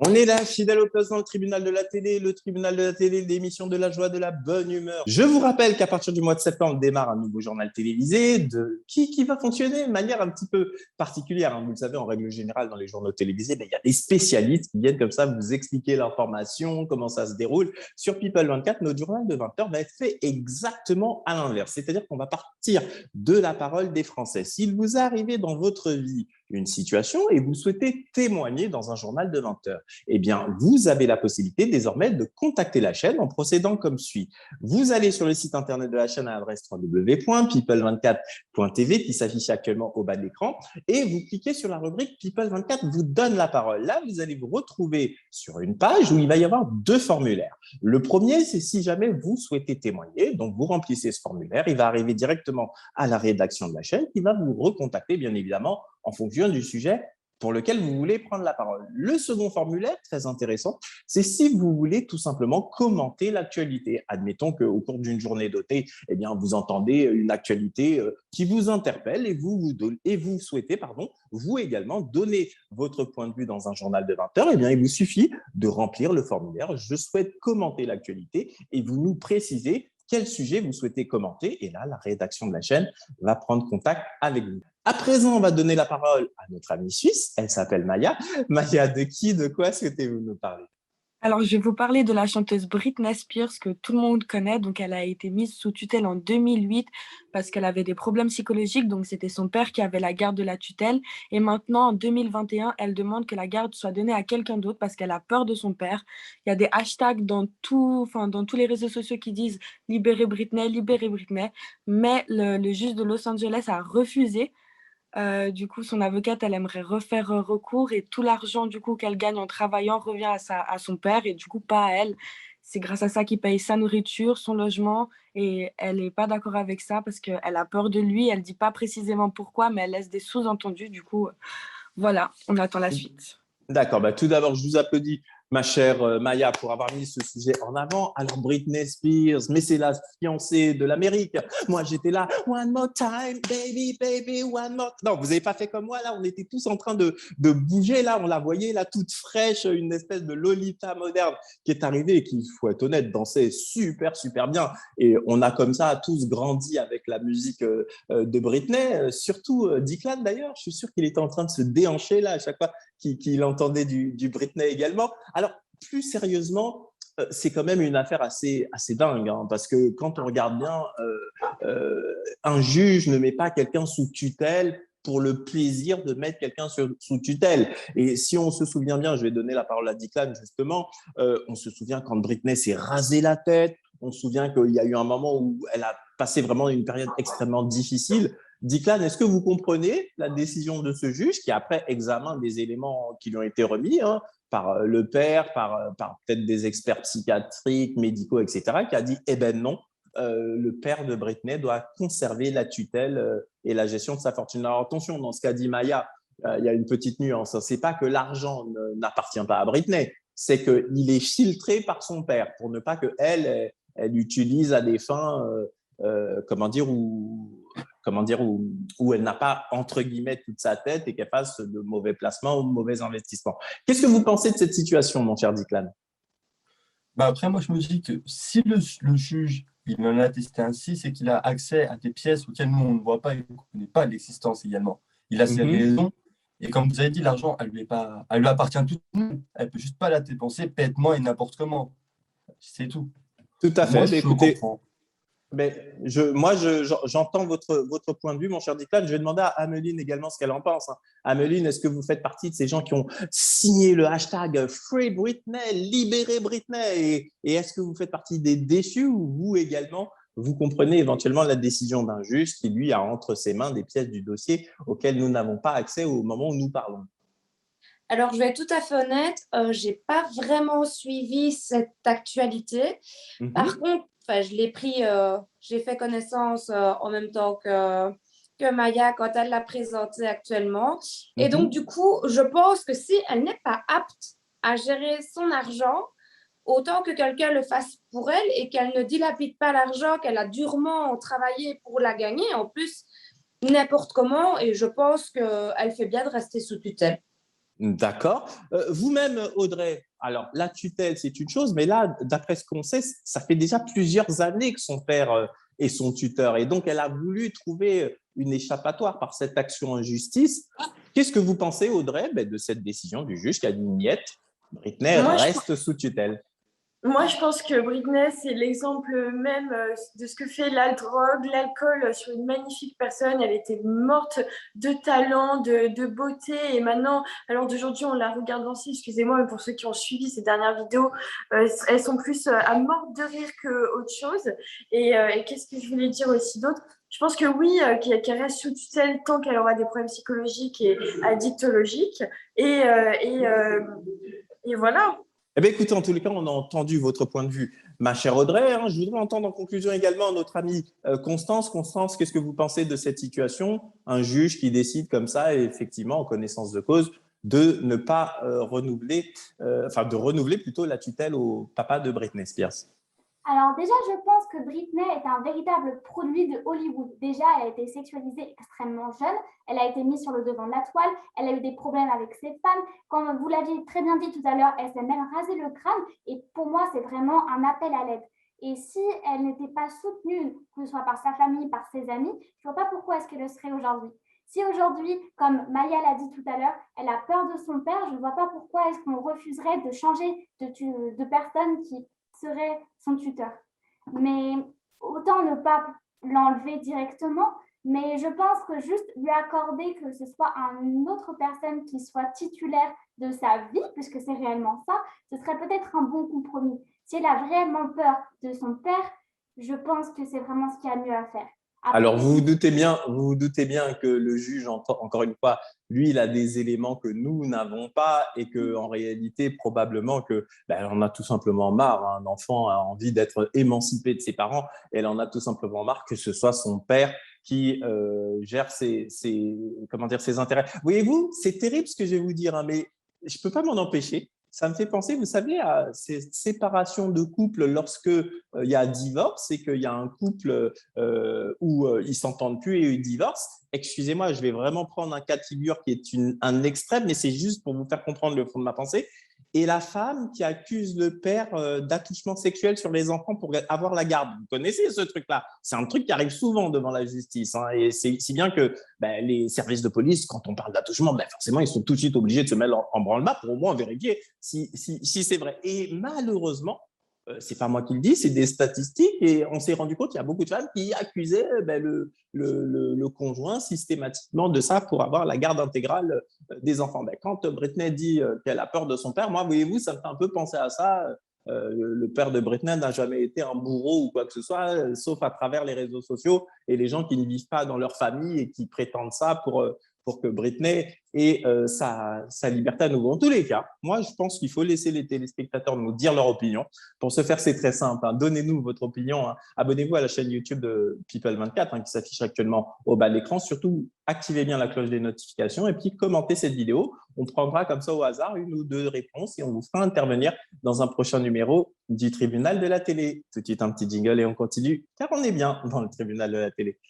On est là, fidèle au poste dans le tribunal de la télé, l'émission de la joie, de la bonne humeur. Je vous rappelle qu'à partir du mois de septembre démarre un nouveau journal télévisé qui va fonctionner de manière un petit peu particulière. Vous le savez, en règle générale, dans les journaux télévisés, il y a des spécialistes qui viennent comme ça vous expliquer l'information, comment ça se déroule. Sur People 24, notre journal de 20 heures va être fait exactement à l'inverse. C'est-à-dire qu'on va partir de la parole des Français. S'il vous est arrivé dans votre vie une situation et vous souhaitez témoigner dans un journal de 20 heures, eh bien, vous avez la possibilité désormais de contacter la chaîne en procédant comme suit. Vous allez sur le site internet de la chaîne à l'adresse www.people24.tv qui s'affiche actuellement au bas de l'écran et vous cliquez sur la rubrique People 24 vous donne la parole. Là, vous allez vous retrouver sur une page où il va y avoir deux formulaires. Le premier, c'est si jamais vous souhaitez témoigner, donc vous remplissez ce formulaire, il va arriver directement à la rédaction de la chaîne qui va vous recontacter, bien évidemment, en fonction du sujet pour lequel vous voulez prendre la parole. Le second formulaire, très intéressant, c'est si vous voulez tout simplement commenter l'actualité. Admettons qu'au cours d'une journée dotée, eh bien, vous entendez une actualité qui vous interpelle et vous souhaitez, vous également donner votre point de vue dans un journal de 20 heures, eh bien, il vous suffit de remplir le formulaire « Je souhaite commenter l'actualité » et vous nous précisez quel sujet vous souhaitez commenter. Et là, la rédaction de la chaîne va prendre contact avec vous. À présent, on va donner la parole à notre amie suisse. Elle s'appelle Maya. Maya, de quoi souhaitez-vous nous parler? Alors, je vais vous parler de la chanteuse Britney Spears que tout le monde connaît. Donc, elle a été mise sous tutelle en 2008 parce qu'elle avait des problèmes psychologiques. Donc, c'était son père qui avait la garde de la tutelle. Et maintenant, en 2021, elle demande que la garde soit donnée à quelqu'un d'autre parce qu'elle a peur de son père. Il y a des hashtags dans tous les réseaux sociaux qui disent libérez Britney, libérez Britney. Mais le juge de Los Angeles a refusé. Du coup, son avocate, elle aimerait refaire recours et tout l'argent du coup qu'elle gagne en travaillant revient à son père et du coup pas à elle. C'est grâce à ça qu'il paye sa nourriture, son logement et elle n'est pas d'accord avec ça parce qu'elle a peur de lui. Elle dit pas précisément pourquoi, mais elle laisse des sous-entendus. Du coup, voilà, on attend la suite. D'accord, tout d'abord, je vous applaudis, ma chère Maya, pour avoir mis ce sujet en avant. Alors, Britney Spears, mais c'est la fiancée de l'Amérique. Moi, j'étais là, one more time, baby, baby, one more. Non, vous n'avez pas fait comme moi, là, on était tous en train de bouger, là, on la voyait, là, toute fraîche, une espèce de Lolita moderne qui est arrivée et qui, il faut être honnête, dansait super, super bien. Et on a comme ça tous grandi avec la musique de Britney, surtout Declan d'ailleurs, je suis sûr qu'il était en train de se déhancher là à chaque fois qu'il entendait du Britney également. Alors, plus sérieusement, c'est quand même une affaire assez dingue, parce que quand on regarde bien, un juge ne met pas quelqu'un sous tutelle pour le plaisir de mettre quelqu'un sous tutelle. Et si on se souvient bien, je vais donner la parole à Declan justement, on se souvient quand Britney s'est rasé la tête, on se souvient qu'il y a eu un moment où elle a passé vraiment une période extrêmement difficile. Declan, est-ce que vous comprenez la décision de ce juge qui, après examen des éléments qui lui ont été remis par le père, par peut-être des experts psychiatriques, médicaux, etc., qui a dit, eh ben non, le père de Britney doit conserver la tutelle et la gestion de sa fortune. Alors attention, dans ce qu'a dit Maya, il y a une petite nuance. C'est pas que l'argent n'appartient pas à Britney, c'est qu'il est filtré par son père pour ne pas qu'elle elle utilise à des fins, où elle n'a pas, entre guillemets, toute sa tête et qu'elle fasse de mauvais placements ou de mauvais investissements. Qu'est-ce que vous pensez de cette situation, mon cher Declan? Après, moi, je me dis que si le juge il en a attesté ainsi, c'est qu'il a accès à des pièces auxquelles nous, on ne voit pas et ne connaît pas l'existence également. Il a ses raisons. Et comme vous avez dit, l'argent, elle lui appartient toute seule. Elle ne peut juste pas la dépenser bêtement et n'importe comment. C'est tout. Tout à Moi, fait. je Écoutez, comprends. j'entends votre point de vue, mon cher Declan. Je vais demander à Ameline également ce qu'elle en pense. Ameline, est-ce que vous faites partie de ces gens qui ont signé le hashtag Free Britney, libérez Britney et est-ce que vous faites partie des déçus ou vous également, vous comprenez éventuellement la décision d'un juge qui, lui, a entre ses mains des pièces du dossier auxquelles nous n'avons pas accès au moment où nous parlons? Alors, je vais être tout à fait honnête, je n'ai pas vraiment suivi cette actualité. Par contre, je l'ai pris, j'ai fait connaissance en même temps que Maya quand elle l'a présenté actuellement. Et donc, du coup, je pense que si elle n'est pas apte à gérer son argent, autant que quelqu'un le fasse pour elle et qu'elle ne dilapide pas l'argent qu'elle a durement travaillé pour la gagner, en plus, n'importe comment. Et je pense qu'elle fait bien de rester sous tutelle. D'accord. Vous-même, Audrey, alors la tutelle, c'est une chose, mais là, d'après ce qu'on sait, ça fait déjà plusieurs années que son père est son tuteur. Et donc, elle a voulu trouver une échappatoire par cette action en justice. Qu'est-ce que vous pensez, Audrey, de cette décision du juge qui a dit niet, Britney Moi, je reste sous tutelle? Moi, je pense que Britney, c'est l'exemple même de ce que fait la drogue, l'alcool sur une magnifique personne. Elle était morte de talent, de beauté. Et maintenant, alors d'aujourd'hui, on la regarde danser, excusez-moi, mais pour ceux qui ont suivi ces dernières vidéos, elles sont plus à mort de rire qu'autre chose. Et qu'est-ce que je voulais dire aussi d'autre? Je pense que oui, qu'elle reste sous tutelle tant qu'elle aura des problèmes psychologiques et addictologiques. Et, euh, et, euh, et voilà. Eh bien, écoutez, en tous les cas, on a entendu votre point de vue. Ma chère Audrey, hein, je voudrais entendre en conclusion également notre amie Constance. Constance, qu'est-ce que vous pensez de cette situation? Un juge qui décide comme ça, et effectivement, en connaissance de cause, de ne pas renouveler, enfin de renouveler plutôt la tutelle au papa de Britney Spears. Alors déjà, je pense que Britney est un véritable produit de Hollywood. Déjà, elle a été sexualisée extrêmement jeune, elle a été mise sur le devant de la toile, elle a eu des problèmes avec ses fans. Comme vous l'aviez très bien dit tout à l'heure, elle s'est même rasé le crâne et pour moi, c'est vraiment un appel à l'aide. Et si elle n'était pas soutenue, que ce soit par sa famille, par ses amis, je ne vois pas pourquoi est-ce qu'elle le serait aujourd'hui. Si aujourd'hui, comme Maya l'a dit tout à l'heure, elle a peur de son père, je ne vois pas pourquoi est-ce qu'on refuserait de changer de personne qui serait son tuteur. Mais autant ne pas l'enlever directement, mais je pense que juste lui accorder que ce soit une autre personne qui soit titulaire de sa vie, puisque c'est réellement ça, ce serait peut-être un bon compromis. Si elle a réellement peur de son père, je pense que c'est vraiment ce qu'il y a de mieux à faire. Après, Alors, vous vous doutez bien que le juge, encore une fois, lui, il a des éléments que nous n'avons pas et que, en réalité, probablement que, on a tout simplement marre. Hein. Un enfant a envie d'être émancipé de ses parents. Et elle en a tout simplement marre que ce soit son père qui gère comment dire, ses intérêts. Voyez-vous, c'est terrible ce que je vais vous dire, hein, mais je ne peux pas m'en empêcher. Ça me fait penser, vous savez, à ces séparations de couple lorsque il y a divorce et qu'il y a un couple où ils s'entendent plus et ils divorcent. Excusez-moi, je vais vraiment prendre un cas de figure qui est un extrême, mais c'est juste pour vous faire comprendre le fond de ma pensée. Et la femme qui accuse le père d'attouchement sexuel sur les enfants pour avoir la garde. Vous connaissez ce truc-là? C'est un truc qui arrive souvent devant la justice. Hein, et c'est si bien que les services de police, quand on parle d'attouchement, forcément, ils sont tout de suite obligés de se mettre en branle-bas pour au moins vérifier si c'est vrai. Et malheureusement, c'est pas moi qui le dis, c'est des statistiques et on s'est rendu compte qu'il y a beaucoup de femmes qui accusaient le conjoint systématiquement de ça pour avoir la garde intégrale des enfants. Quand Britney dit qu'elle a peur de son père, moi, voyez-vous, ça me fait un peu penser à ça. Le père de Britney n'a jamais été un bourreau ou quoi que ce soit, sauf à travers les réseaux sociaux et les gens qui ne vivent pas dans leur famille et qui prétendent ça pour que Britney ait sa liberté à nouveau. En tous les cas, moi, je pense qu'il faut laisser les téléspectateurs nous dire leur opinion. Pour ce faire, c'est très simple. Hein. Donnez-nous votre opinion. Hein. Abonnez-vous à la chaîne YouTube de People24 qui s'affiche actuellement au bas de l'écran. Surtout, activez bien la cloche des notifications et puis commentez cette vidéo. On prendra comme ça au hasard une ou deux réponses et on vous fera intervenir dans un prochain numéro du Tribunal de la télé. Tout de suite, un petit jingle et on continue car on est bien dans le Tribunal de la télé.